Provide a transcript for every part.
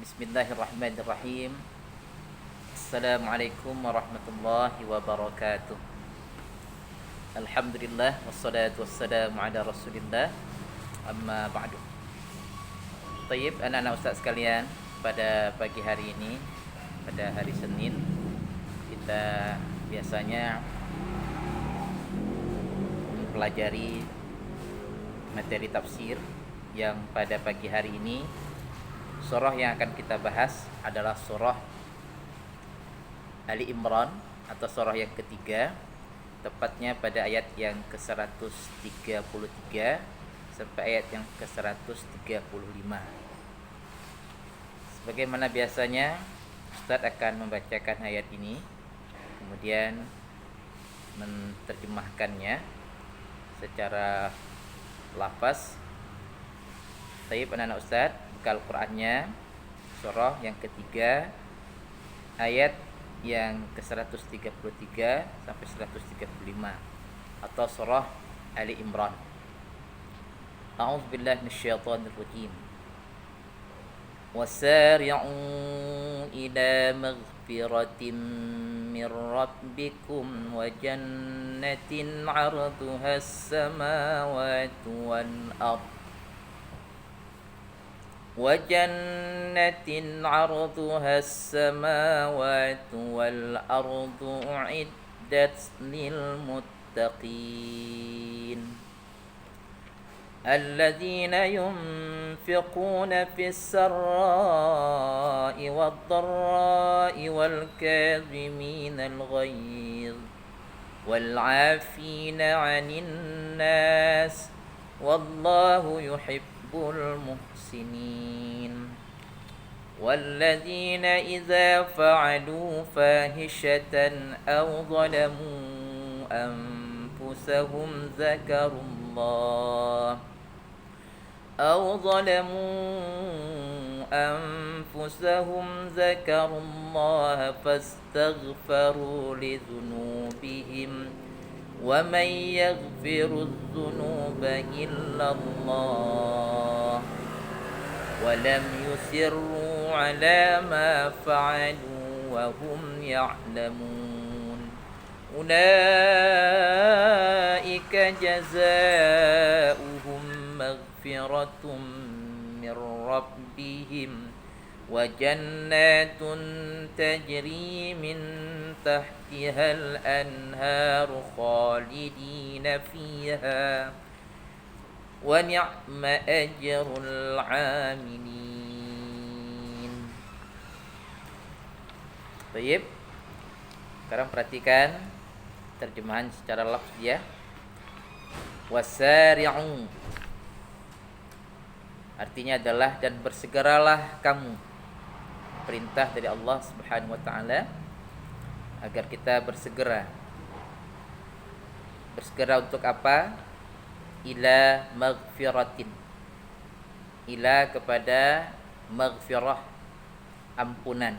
Bismillahirrahmanirrahim. Assalamualaikum warahmatullahi wabarakatuh. Alhamdulillah wassalatu wassalamu ala Rasulillah. Amma ba'du. Tayyib, anak-anak ustaz sekalian, pada pagi hari ini, pada hari Senin, kita biasanya mempelajari materi tafsir yang pada pagi hari ini surah yang akan kita bahas adalah surah Ali Imran atau surah yang ketiga, tepatnya pada ayat yang ke-133 sampai ayat yang ke-135. Sebagaimana biasanya, Ustaz akan membacakan ayat ini, kemudian menerjemahkannya secara lafaz. Tayyib anak-anak Ustaz, buka Al-Qur'annya, surah yang ketiga, ayat yang ke-133 sampai 135, atau surah Ali Imran. A'udzu billahi minasyaitonir rajim. Wasari'u ila maghfiratin min rabbikum wa jannatin 'arduha as-samawati wal ardh وجنة عرضها السماوات والأرض أعدت للمتقين الذين ينفقون في السراء والضراء والكاظمين الغيظ والعافين عن الناس والله يحب المحسنين والذين إذا فعلوا فاحشة أو ظلموا أنفسهم ذكروا الله فاستغفروا لذنوبهم ومن يغفر الذنوب إلا الله ولم يصروا على ما فعلوا وهم يعلمون أولئك جزاؤهم مغفرة من ربهم وجنات تجري من تحتها الأنهار خالدين فيها ونعم أجر العاملين. Baik. Sekarang perhatikan terjemahan secara lafziah. Wasari'u artinya adalah dan bersegeralah kamu. Perintah dari Allah Subhanahu wa taala agar kita bersegera. Bersegera untuk apa? Ila maghfiratin. Ila kepada maghfirah, ampunan.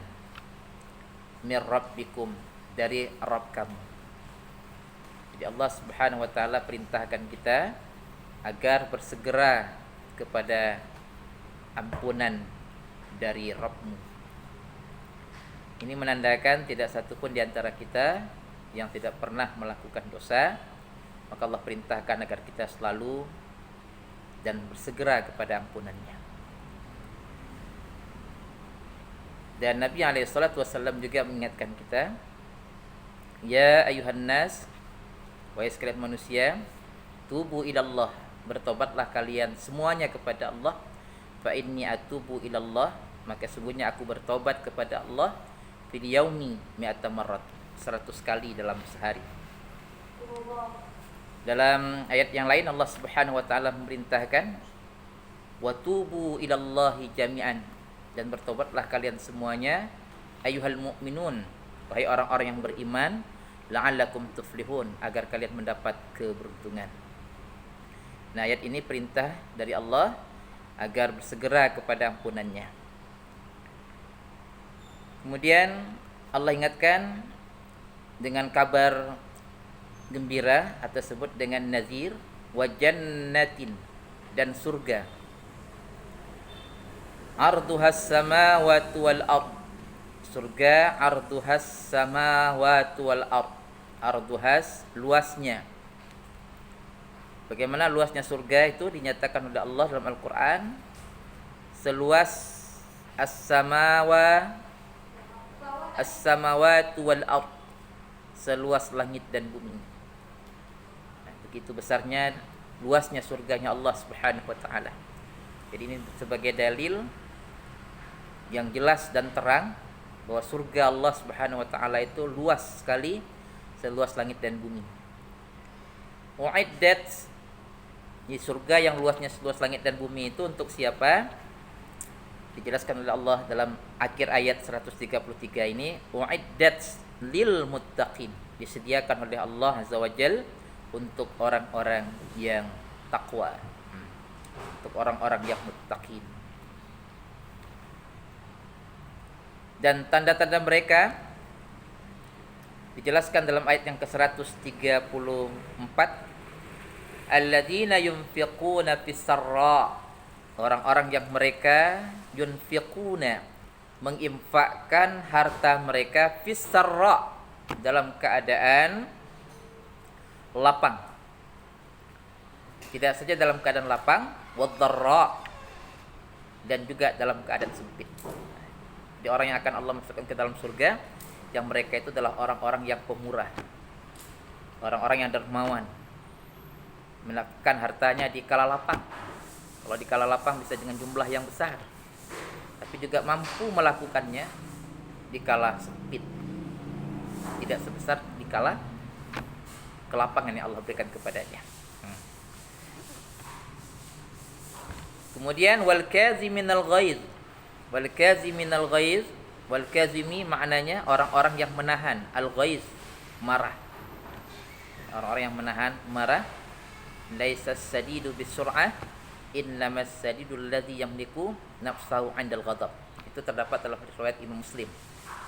Mir rabbikum, dari Rabb kamu. Jadi Allah Subhanahu wa taala perintahkan kita agar bersegera kepada ampunan dari Rabbmu. Ini menandakan tidak satupun di antara kita yang tidak pernah melakukan dosa. Maka Allah perintahkan agar kita selalu dan bersegera kepada ampunannya. Dan Nabi SAW juga mengingatkan kita, ya ayuhan nas, wahai sekalian manusia, tubu ilallah, bertobatlah kalian semuanya kepada Allah. Fa inni atubu ilallah, maka sungguhnya aku bertobat kepada Allah fil yaumi mi'ata marrat, 100 kali dalam sehari. Dalam ayat yang lain Allah Subhanahu wa taala memerintahkan wa tubu ilallahi jami'an, dan bertobatlah kalian semuanya ayyuhal mu'minun, wahai orang-orang yang beriman, la'allakum tuflihun, agar kalian mendapat keberuntungan. Nah, ayat ini perintah dari Allah agar bersegera kepada ampunannya. Kemudian Allah ingatkan dengan kabar gembira atau disebut dengan nazir, wa jannatin, dan surga. Arduhas samawati wal ard. Surga arduhas samawati wal ard. Arduhas, luasnya. Bagaimana luasnya surga itu dinyatakan oleh Allah dalam Al-Quran. Seluas as-samawati wal ard. Seluas langit dan bumi. Nah, begitu besarnya, luasnya surganya Allah Subhanahu wa taala. Jadi ini sebagai dalil yang jelas dan terang bahwa surga Allah Subhanahu wa taala itu luas sekali, seluas langit dan bumi. Uiddat, di surga yang luasnya seluas langit dan bumi itu untuk siapa? Dijelaskan oleh Allah dalam akhir ayat 133 ini, uiddat lil muttaqin, disediakan oleh Allah Azza wa Jal untuk orang-orang yang takwa, untuk orang-orang yang muttaqin. Dan tanda-tanda mereka dijelaskan dalam ayat yang ke-134, alladzina yunfiquna fis sarra, orang-orang yang mereka yunfiquna, menginfakkan harta mereka fis sarra, dalam keadaan lapang. Tidak saja dalam keadaan lapang, wadh-dharra, dan juga dalam keadaan sempit. Jadi orang yang akan Allah masukkan ke dalam surga, yang mereka itu adalah orang-orang yang pemurah, orang-orang yang dermawan, melakukan hartanya di kala lapang. Kalau di kala lapang bisa dengan jumlah yang besar, tapi juga mampu melakukannya di kala sempit, tidak sebesar di kala kelapangan yang Allah berikan kepadanya. Kemudian wal kaziminal ghaiz. Wal kaziminal ghaiz, wal kazimi maknanya orang-orang yang menahan, al ghaiz, marah. Orang-orang yang menahan marah. Laisa sadidu bisur'ah, innamas sadidul ladzi yamliku nafsahu 'indal ghadab. Itu terdapat dalam riwayat Imam Muslim.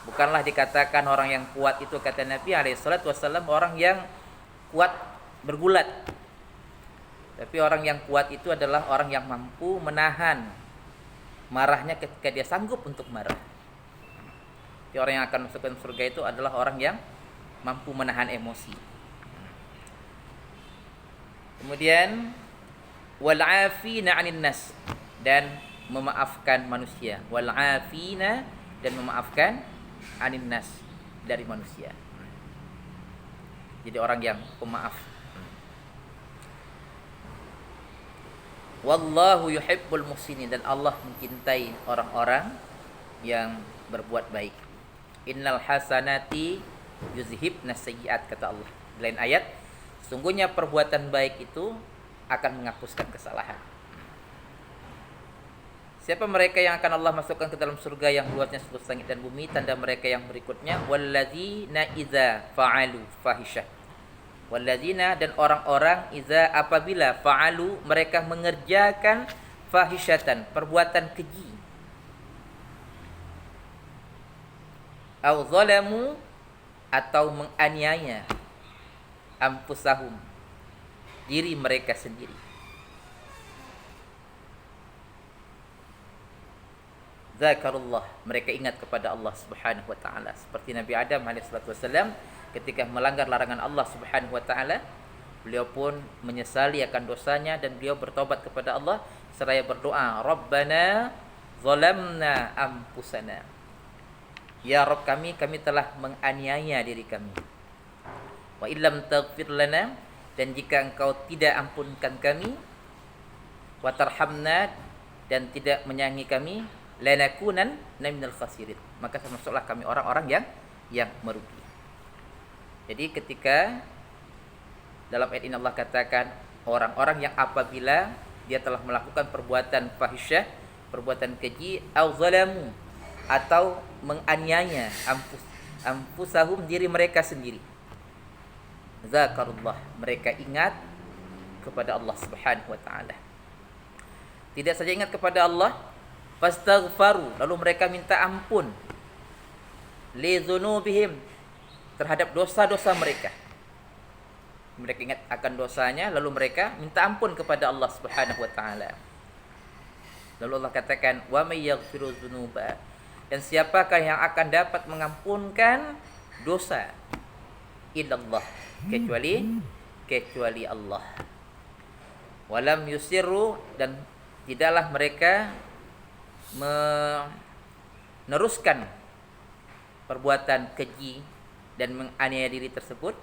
Bukanlah dikatakan orang yang kuat itu, kata Nabi alaihi salatu wasallam, orang yang kuat bergulat. Tapi orang yang kuat itu adalah orang yang mampu menahan marahnya ketika dia sanggup untuk marah. Jadi orang yang akan masuk ke surga itu adalah orang yang mampu menahan emosi. Kemudian wal 'afina 'anil nas, dan memaafkan manusia. Wal 'afina, dan memaafkan 'anil nas, dari manusia. Jadi orang yang pemaaf. Wallahu yuhibbul muhsinin, dan Allah mencintai orang-orang yang berbuat baik. Innal hasanati yuzhibnas sayyi'at, kata Allah. Lain ayat, sungguhnya perbuatan baik itu akan menghapuskan kesalahan. Siapa mereka yang akan Allah masukkan ke dalam surga yang luasnya seluas langit dan bumi? Tanda mereka yang berikutnya, walladzina idza fa'alu fahisyah. Walladzina, dan orang-orang idza, apabila fa'alu, mereka mengerjakan fahisyatan, perbuatan keji, au zalamu, atau menganiaya, anfusahum, diri mereka sendiri. Zakarullah, mereka ingat kepada Allah Subhanahu wa taala, seperti Nabi Adam alaihi salatu wasallam ketika melanggar larangan Allah Subhanahu wa taala, beliau pun menyesali akan dosanya dan beliau bertobat kepada Allah seraya berdoa, Rabbana zalamna anfusana, ya Rabb kami telah menganiaya diri kami. Wa illam taghfir lana, dan jika engkau tidak ampunkan kami, wa tarhamna, dan tidak menyayangi kami, lanakunan minal khasirin, maka termasuklah kami orang-orang yang merugi. Jadi ketika dalam ayat ini Allah katakan orang-orang yang apabila dia telah melakukan perbuatan fahisyah, perbuatan keji, au zalamu, atau menganiaya anfusahum, diri mereka sendiri, zakarullah, mereka ingat kepada Allah Subhanahu wa taala. Tidak saja ingat kepada Allah, fastaghfaru, lalu mereka minta ampun, li dzunubihim, terhadap dosa-dosa mereka. Mereka ingat akan dosanya, lalu mereka minta ampun kepada Allah Subhanahu wa taala. Lalu Allah katakan, wa may yaghfiru dzunuba. Dan siapakah yang akan dapat mengampunkan dosa? Illallah, kecuali Allah. Walam yusirru, dan tidaklah mereka meneruskan perbuatan keji dan menganiaya diri tersebut,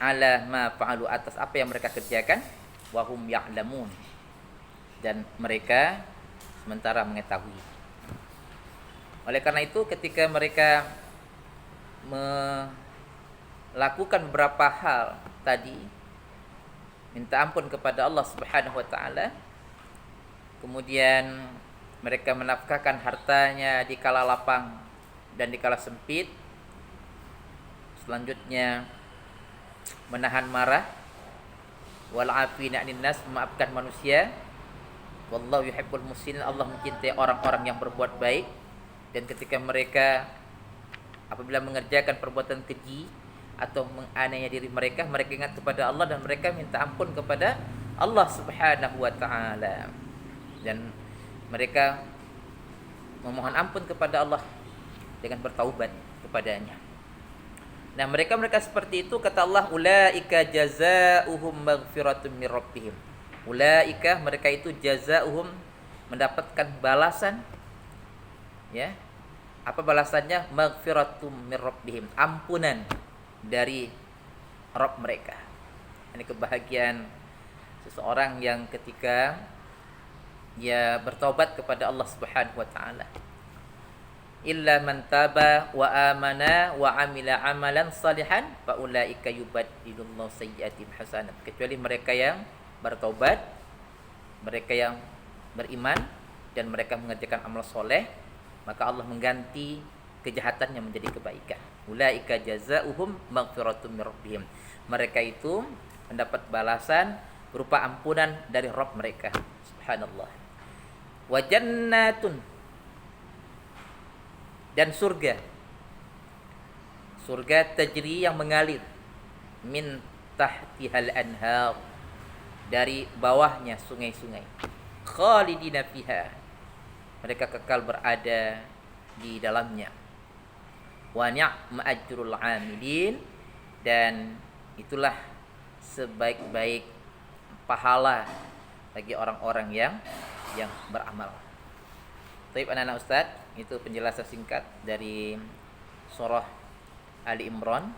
ala ma fa'alu, atas apa yang mereka kerjakan, wahum ya'lamun, dan mereka sementara mengetahui. Oleh karena itu ketika mereka melakukan beberapa hal tadi, minta ampun kepada Allah Subhanahu wa taala, kemudian mereka menafkahkan hartanya di kala lapang dan di kala sempit, selanjutnya menahan marah, wal afina 'anil nas, memaafkan manusia, wallahu yuhibbul muhsinin, Allah mencintai orang-orang yang berbuat baik. Dan ketika mereka apabila mengerjakan perbuatan keji atau menganiaya diri mereka, mereka ingat kepada Allah dan mereka minta ampun kepada Allah Subhanahu wa taala, dan mereka memohon ampun kepada Allah dengan bertaubat kepadanya. Nah, mereka seperti itu, kata Allah, ulaika jazaohum maghfiratun mir rabbihim. Ulaika, mereka itu jazaohum, mendapatkan balasan, ya. Apa balasannya? Maghfiratum mir rabbihim, ampunan dari Rabb mereka. Ini kebahagiaan seseorang yang ketika dia bertaubat kepada Allah Subhanahu wa taala. Illa man taba wa amana wa amila amalan salihan fa ulaika yubaddilullahu sayyi'atihim hasanat. Kecuali mereka yang bertaubat, mereka yang beriman dan mereka mengerjakan amal soleh, maka Allah mengganti kejahatannya menjadi kebaikan. Ulaika jazaohum maghfiratum mir rabbihim. Mereka itu mendapat balasan berupa ampunan dari Rabb mereka. Subhanallah. Wa jannatun, dan surga tajri, yang mengalir, min tahtihal anhar, dari bawahnya sungai-sungai, khalidina fiha, mereka kekal berada di dalamnya. Wa ni'ma ajrul 'amilin, dan itulah sebaik-baik pahala bagi orang-orang yang beramal. Baik anak-anak Ustaz, itu penjelasan singkat dari surah Ali Imran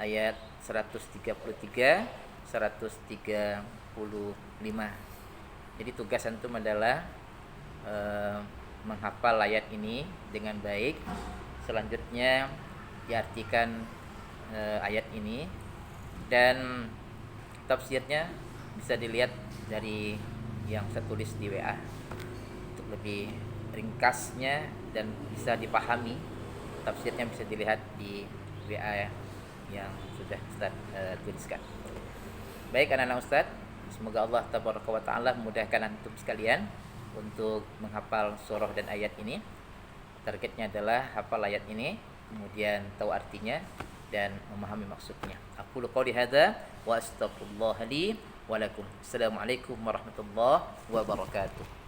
ayat 133 135. Jadi tugas antum adalah menghafal ayat ini dengan baik. Selanjutnya diartikan ayat ini, dan tafsirnya bisa dilihat dari yang saya tulis di WA untuk lebih ringkasnya dan bisa dipahami. Tafsirnya bisa dilihat di WA yang sudah Ustaz tuliskan. Baik anak-anak Ustaz, semoga Allah tabaraka wa taala memudahkan antum sekalian untuk menghafal surah dan ayat ini. Targetnya adalah hafal ayat ini, kemudian tahu artinya dan memahami maksudnya. Aqulu qouli hadza wa astaghfirullah li wa lakum. Assalamualaikum warahmatullahi wabarakatuh.